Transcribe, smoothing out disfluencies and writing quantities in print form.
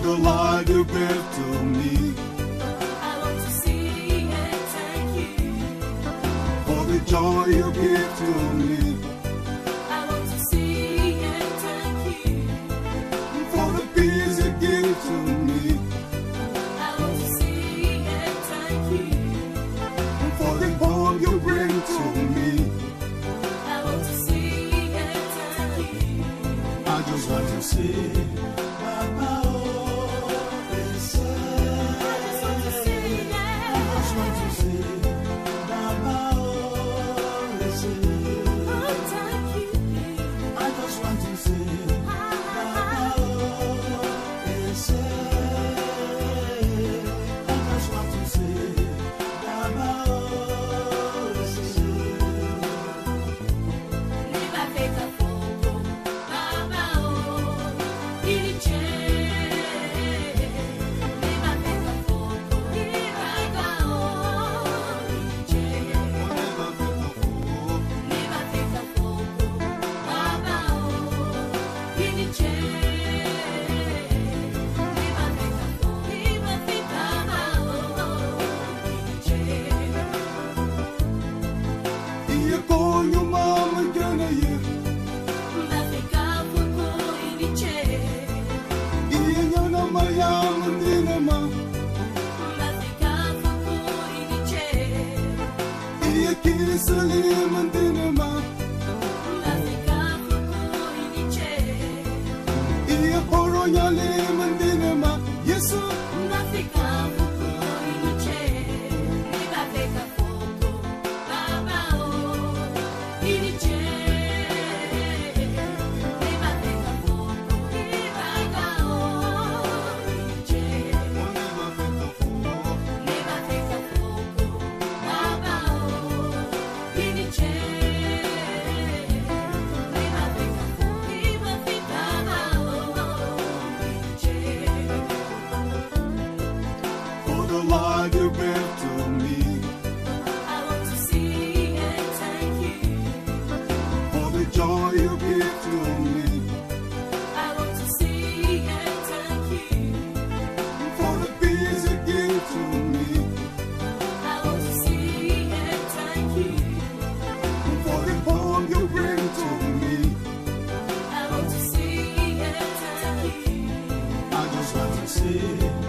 The light you gave to me. I want to see and thank you For the joy you give to me. I want to see and thank you For the peace you give to me. I want to see and thank you For the hope you bring to me. I want to see and thank you I just want to say, Baba, you gave to me. I want to see and thank you For the joy you give to me. I want to see and thank you For the peace you give to me. I want to see and thank you For the hope you bring to me. I want to see and thank you I just want to say,